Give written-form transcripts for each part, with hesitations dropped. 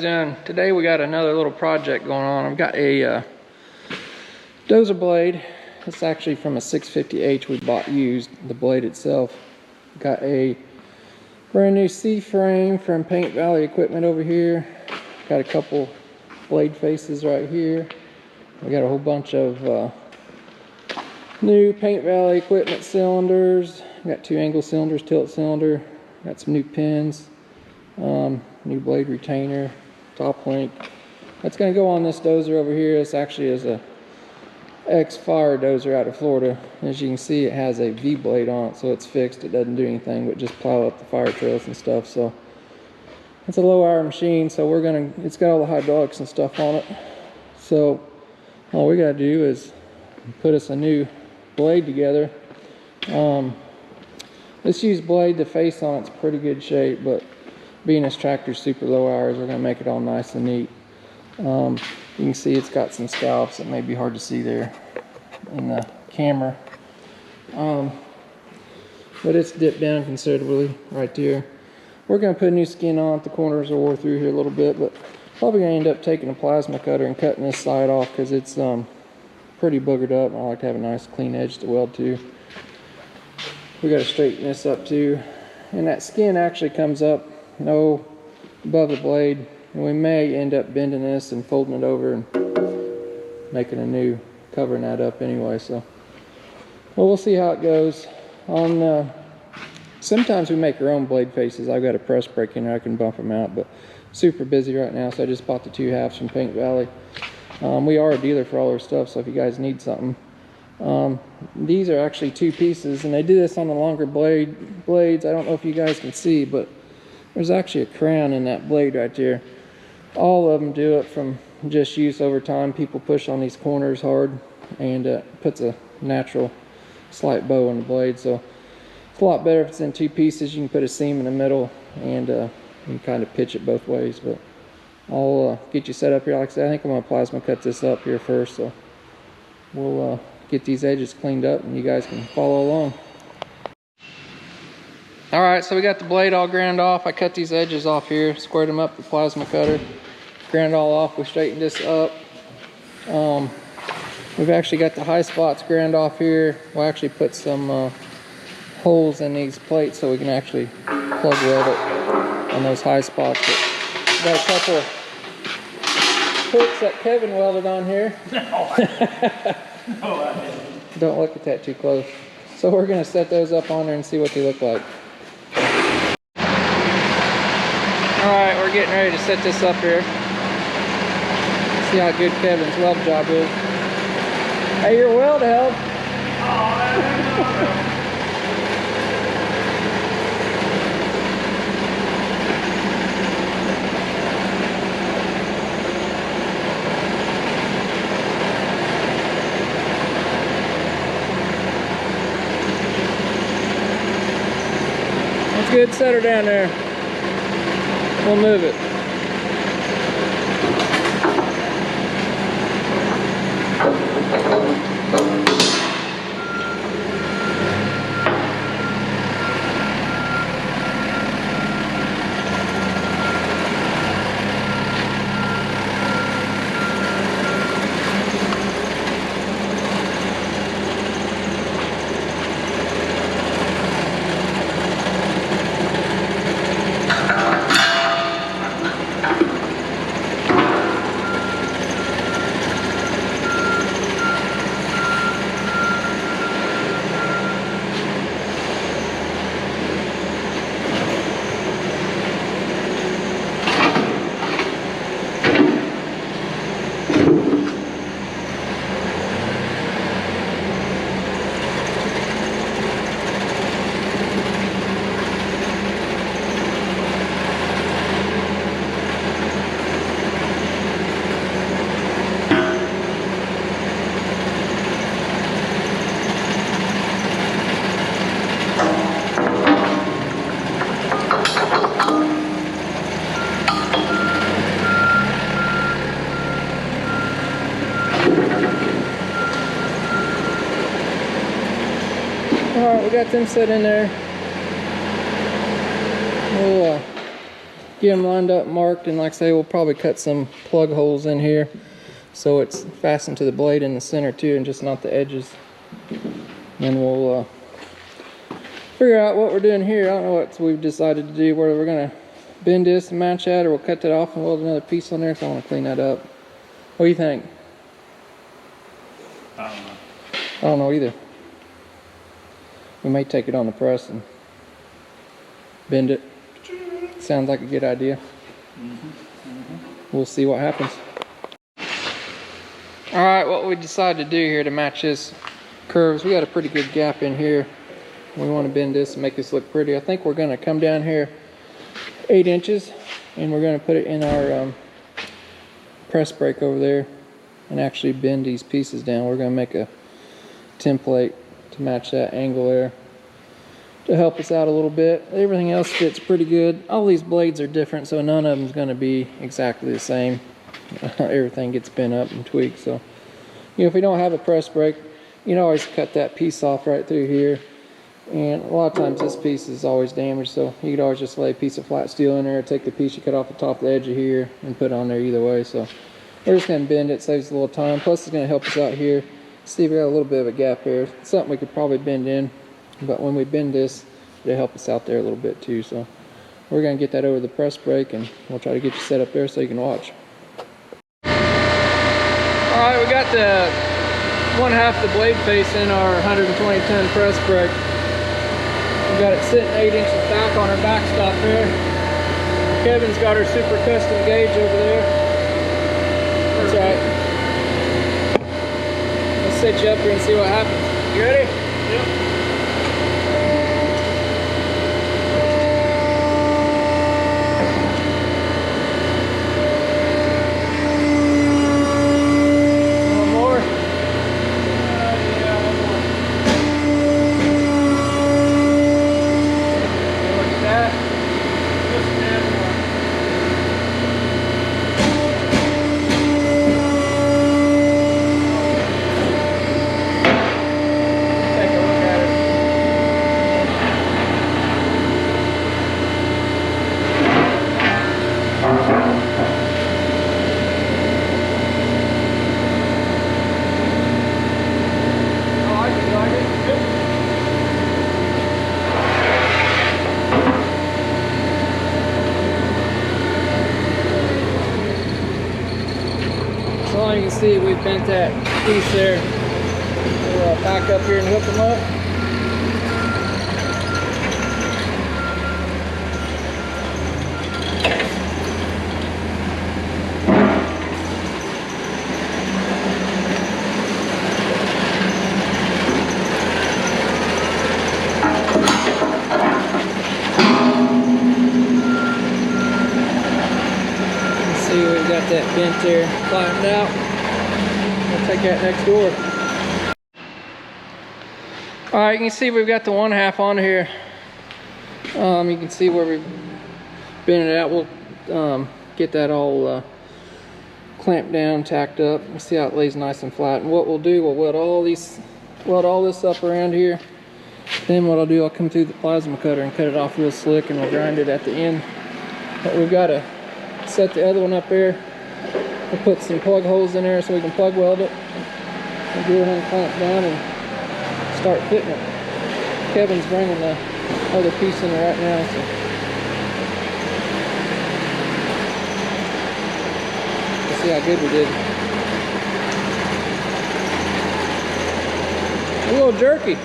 guys doing? Today we got another little project going on. I've got a Dozer blade. It's actually from a 650H we bought used, the blade itself. Got a brand new C-frame from Paint Valley Equipment over here. Got a couple blade faces right here. We got a whole bunch of new Paint Valley Equipment cylinders. Got 2 angle cylinders, tilt cylinder. Got some new pins. New blade retainer, top link. That's going to go on this dozer over here. This actually is a ex-fire dozer out of Florida. As you can see, it has a V blade on it, so it's fixed. It doesn't do anything but just plow up the fire trails and stuff. So it's a low hour machine, so it's got all the hydraulics and stuff on it. So all we got to do is put us a new blade together. This used blade, the face on it's pretty good shape, but being this tractor's super low hours, we're going to make it all nice and neat. You can see it's got some scallops that may be hard to see there in the camera. But it's dipped down considerably right there. We're going to put a new skin on it. The corners are wore through here a little bit, but probably going to end up taking a plasma cutter and cutting this side off because it's pretty boogered up. I like to have a nice clean edge to weld to. We got to straighten this up too. And that skin actually comes up above the blade, and we may end up bending this and folding it over and making a new, covering that up anyway. So well, we'll see how it goes. Sometimes we make our own blade faces. I've got a press brake in there, I can bump them out, but super busy right now, so I just bought the 2 halves from Paint Valley. We are a dealer for all our stuff, so if you guys need something, these are actually 2 pieces, and they do this on the longer blades. I don't know if you guys can see, but there's actually a crown in that blade right there. All of them do it from just use over time. People push on these corners hard, and it puts a natural slight bow on the blade. So it's a lot better if it's in 2 pieces. You can put a seam in the middle, and you can kind of pitch it both ways. But I'll get you set up here. Like I said, I think I'm going to plasma cut this up here first. So we'll get these edges cleaned up, and you guys can follow along. Alright, so we got the blade all ground off. I cut these edges off here, squared them up with the plasma cutter, ground all off. We straightened this up. We've actually got the high spots ground off here. We'll actually put some holes in these plates so we can actually plug weld it on those high spots. But we got a couple hooks that Kevin welded on here. No, I didn't. Don't look at that too close. So we're going to set those up on there and see what they look like. Alright, we're getting ready to set this up here. See how good Kevin's weld job is. Hey, your weld help. That's good. Set her down there. We'll move it. Alright, we got them set in there. We'll get them lined up, marked, and like I say, we'll probably cut some plug holes in here so it's fastened to the blade in the center too, and just not the edges. And we'll figure out what we're doing here. I don't know what we've decided to do, whether we're gonna bend this and match that, or we'll cut that off and weld another piece on there, so I want to clean that up. What do you think? I don't know. I don't know either. We may take it on the press and bend it. Sounds like a good idea. We'll see what happens. All right, what we decided to do here to match this curves, we got a pretty good gap in here. We want to bend this and make this look pretty. I think we're going to come down here 8 inches, and we're going to put it in our press brake over there and actually bend these pieces down. We're going to make a template to match that angle there to help us out a little bit. Everything else fits pretty good. All these blades are different, so none of them is going to be exactly the same. Everything gets bent up and tweaked. So, you know, if we don't have a press brake, you can always cut that piece off right through here. And a lot of times this piece is always damaged, so you could always just lay a piece of flat steel in there, take the piece you cut off the top of the edge of here and put it on there either way. So we're just going to bend it, saves a little time. Plus it's going to help us out here. See, we got a little bit of a gap here. It's something we could probably bend in, but when we bend this, it'll help us out there a little bit too. So we're going to get that over the press brake, and we'll try to get you set up there so you can watch. Alright, we got the 1/2 the blade face in our 120-ton press brake. We got it sitting 8 inches back on our backstop there. Kevin's got our super custom gauge over there. That's right. Let's set you up here and see what happens. You ready? Yep. You can see we bent that piece there. We'll back up here and hook them up. You can see we've got that bent there, flattened out. Take that next door. Alright, you can see we've got the 1/2 on here. You can see where we've bent it out. We'll get that all clamped down, tacked up. You see how it lays nice and flat. And what we'll do, we'll weld all this up around here. Then what I'll do, I'll come through the plasma cutter and cut it off real slick, and we'll grind it at the end. But we've got to set the other one up there. We'll put some plug holes in there so we can plug weld it. We'll go ahead and clamp down and start fitting it. Kevin's bringing the other piece in there right now. So let's see how good we did. A little jerky.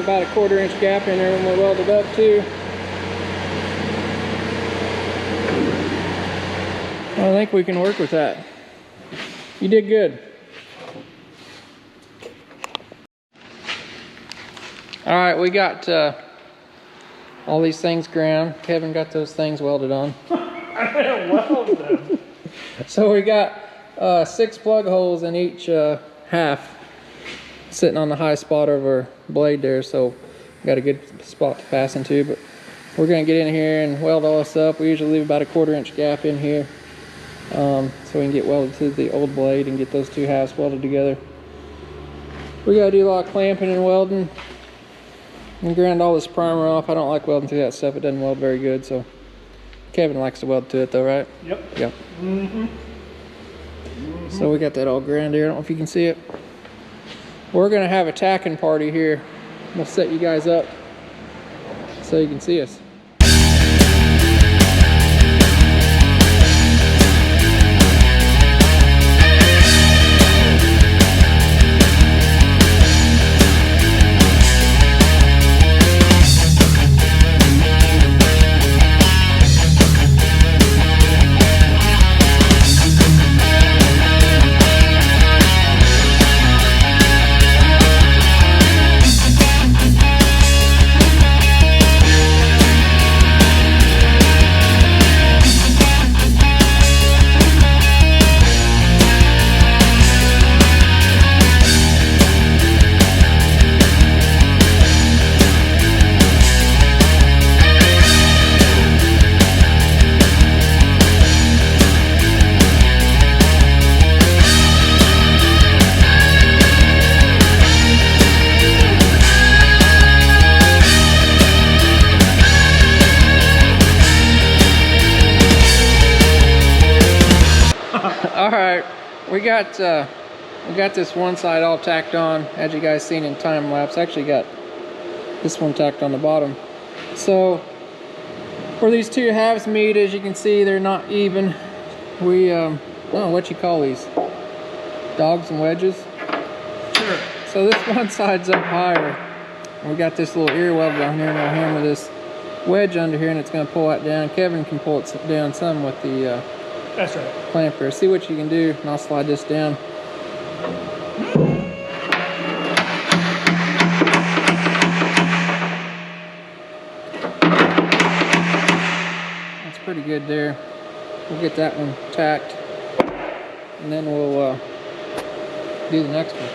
About a 1/4 inch gap in there when we weld it up too. I think we can work with that. You did good. All right, we got all these things ground. Kevin got those things welded on. I didn't weld them. So we got 6 plug holes in each half, sitting on the high spot of our blade there. So got a good spot to pass into, but we're gonna get in here and weld all this up. We usually leave about a 1/4 inch gap in here, so we can get welded to the old blade and get those two halves welded together. We gotta do a lot of clamping and welding and grind all this primer off. I don't like welding through that stuff. It doesn't weld very good, so Kevin likes to weld to it though, right? Yep. Yep. So we got that all ground here. I don't know if you can see it. We're gonna have a tacking party here. We'll set you guys up so you can see us. All right, we got this one side all tacked on, as you guys seen in time lapse. Actually got this one tacked on the bottom. So where these two halves meet, as you can see, they're not even. We I don't know what you call these, dogs and wedges. Sure. So this one side's up higher. And we got this little ear weld down here, and we'll hammer this wedge under here, and it's going to pull that down. Kevin can pull it down some with the That's right. clamper. See what you can do, and I'll slide this down. That's pretty good there. We'll get that one tacked, and then we'll do the next one.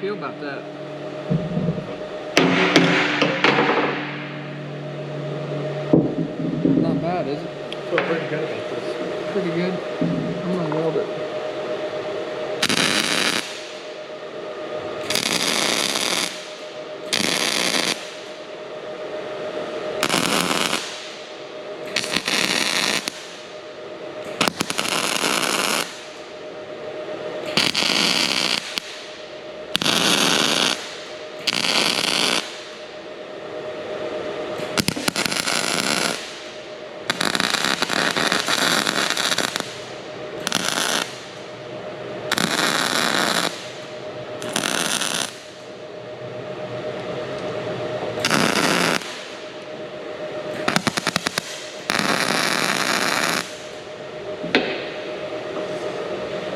About that. Not bad, is it? I feel pretty good about this. Pretty good. I'm gonna weld it.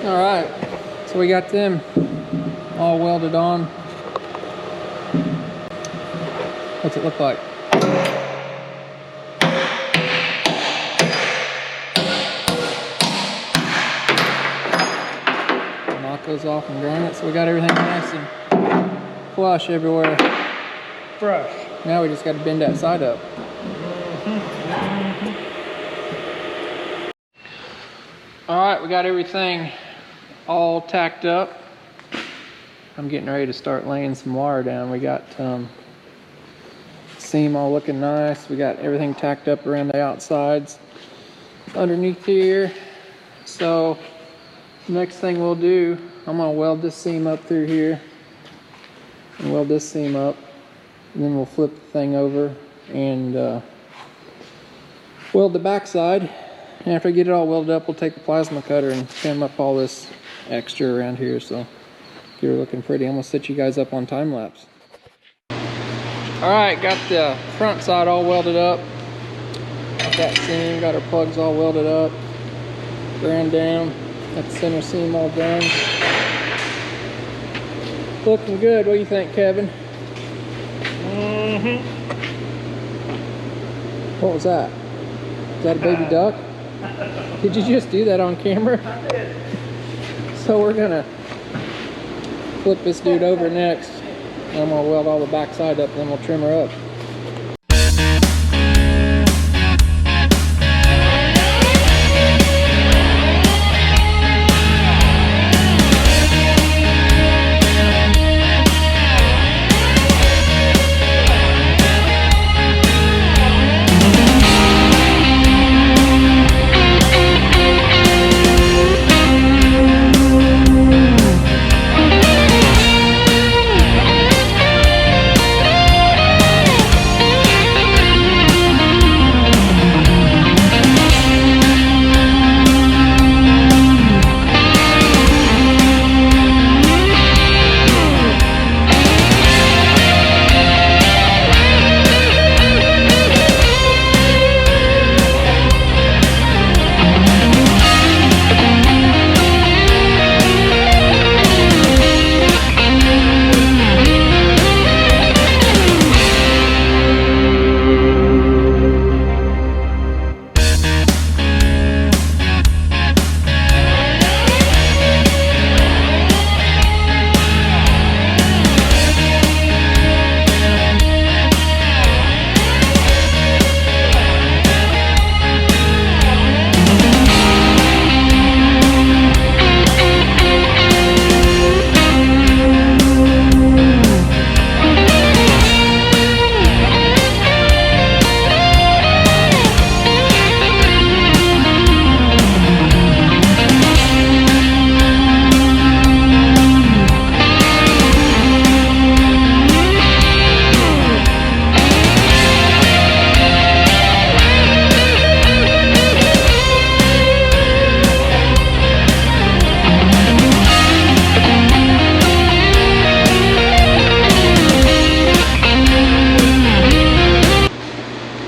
All right, so we got them all welded on. What's it look like? Knock those off and grind it, so we got everything nice and flush everywhere. Fresh. Now we just got to bend that side up. All right, we got everything all tacked up. I'm getting ready to start laying some wire down. We got seam all looking nice. We got everything tacked up around the outsides underneath here. So next thing we'll do, I'm gonna weld this seam up through here and weld this seam up, and then we'll flip the thing over and weld the backside. And after I get it all welded up, we'll take the plasma cutter and trim up all this extra around here, so get her looking pretty. I'm gonna set you guys up on time lapse. All right, got the front side all welded up. Got that seam, got our plugs all welded up, ground down. Got the center seam all done. Looking good. What do you think, Kevin? What was that? Is that a baby duck? Did you just do that on camera? I did. So we're gonna flip this dude over next. I'm gonna weld all the backside up, then we'll trim her up.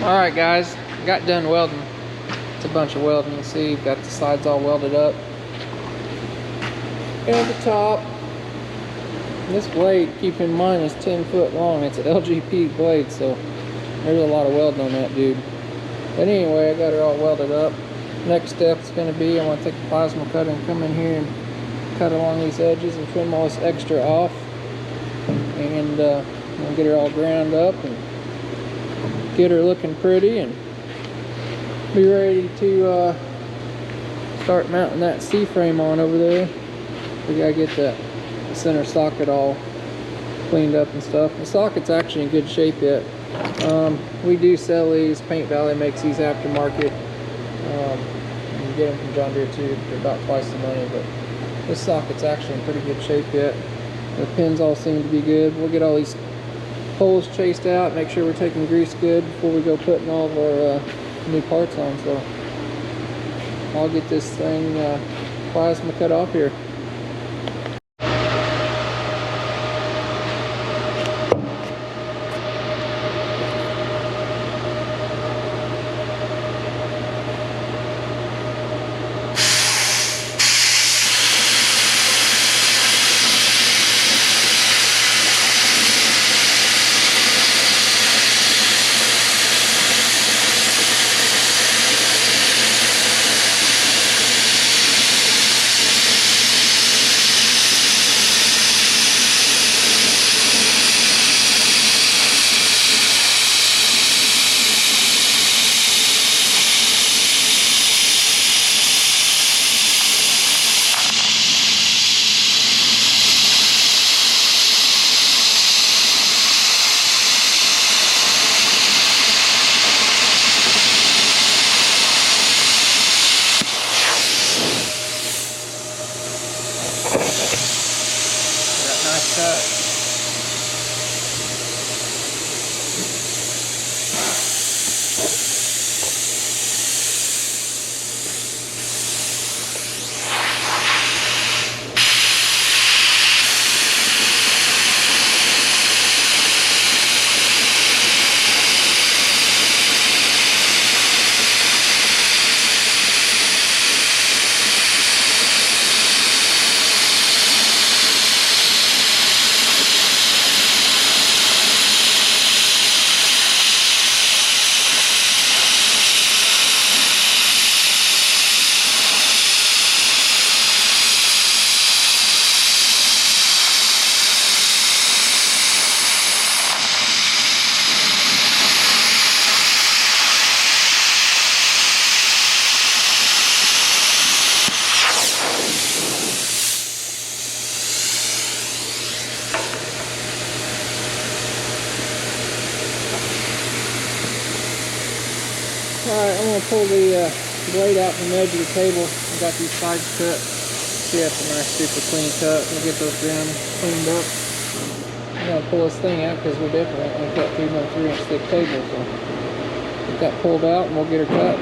Alright guys, got done welding. It's a bunch of welding, you see, got the sides all welded up. And the top. This blade, keep in mind, is 10 foot long. It's an LGP blade, so there's a lot of welding on that dude. But anyway, I got her all welded up. Next step is going to be, I'm going to take the plasma cutter and come in here and cut along these edges and trim all this extra off. And I'm going to get her all ground up and get her looking pretty and be ready to start mounting that C-frame on over there. We gotta get the center socket all cleaned up and stuff. The socket's actually in good shape yet. We do sell these. Paint Valley makes these aftermarket. You can get them from John Deere too. They're about twice the money, but this socket's actually in pretty good shape yet. The pins all seem to be good. We'll get all these holes chased out, make sure we're taking grease good before we go putting all of our new parts on. So I'll get this thing plasma cut off here. gonna pull the blade out from the edge of the table. I got these sides cut. See, that's a nice super clean cut. We'll get those ground cleaned up. I'm gonna pull this thing out because we're definitely not gonna cut through no 3-inch thick table. So get that pulled out and we'll get her cut.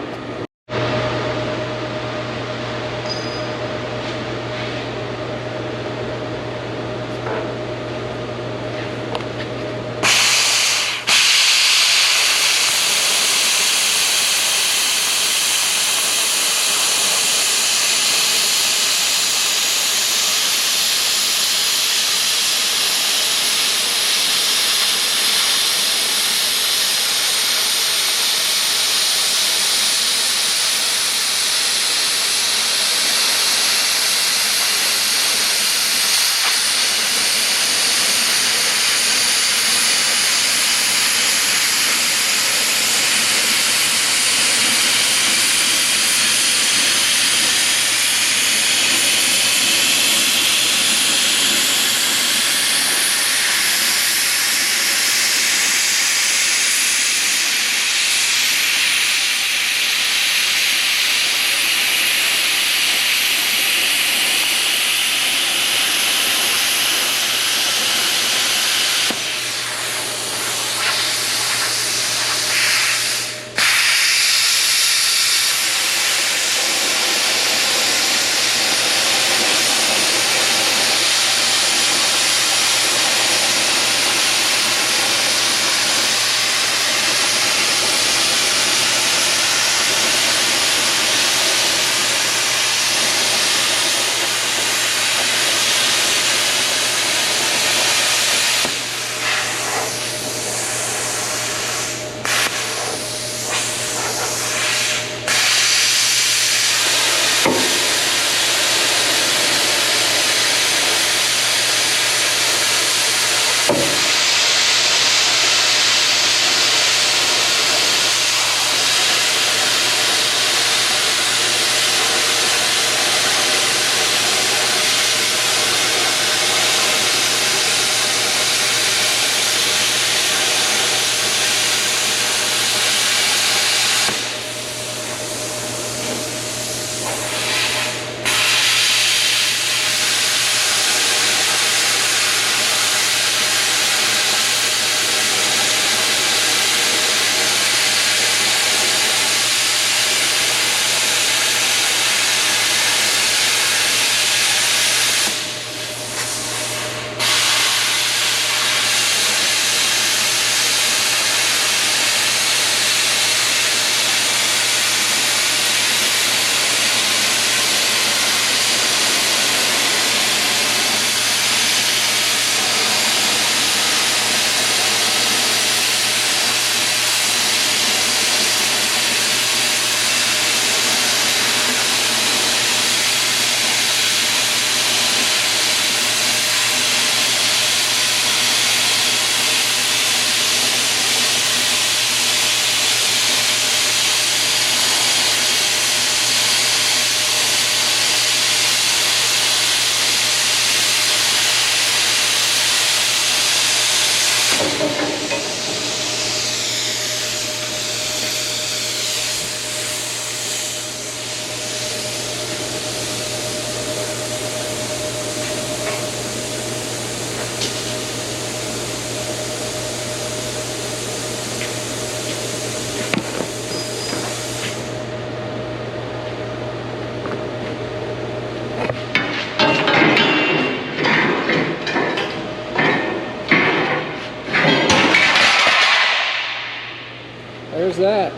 There's that.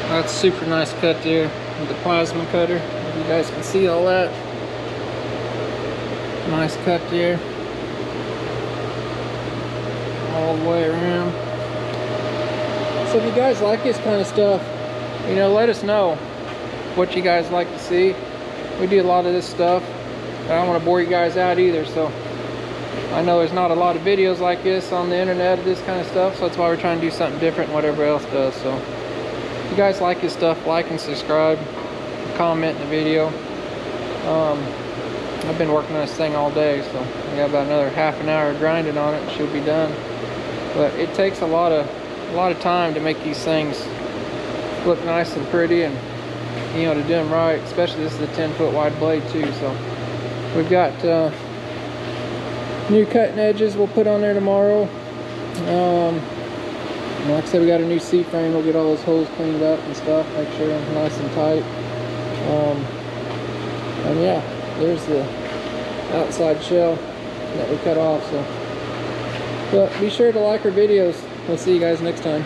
That's a super nice cut there with the plasma cutter. If you guys can see all that. Nice cut there. All the way around. So if you guys like this kind of stuff, you know, let us know what you guys like to see. We do a lot of this stuff. I don't want to bore you guys out either, so I know there's not a lot of videos like this on the internet of this kind of stuff, so that's why we're trying to do something different than what everybody else does. So if you guys like this stuff, like and subscribe, comment in the video. I've been working on this thing all day, so we got about another half an hour grinding on it and she'll be done. But it takes a lot of time to make these things look nice and pretty, and you know, to do them right. Especially this is a 10-foot wide blade too. So we've got new cutting edges we'll put on there tomorrow. Like I said, we got a new seat frame. We'll get all those holes cleaned up and stuff, make sure they're nice and tight. And yeah, there's the outside shell that we cut off. So, but be sure to like our videos. We'll see you guys next time.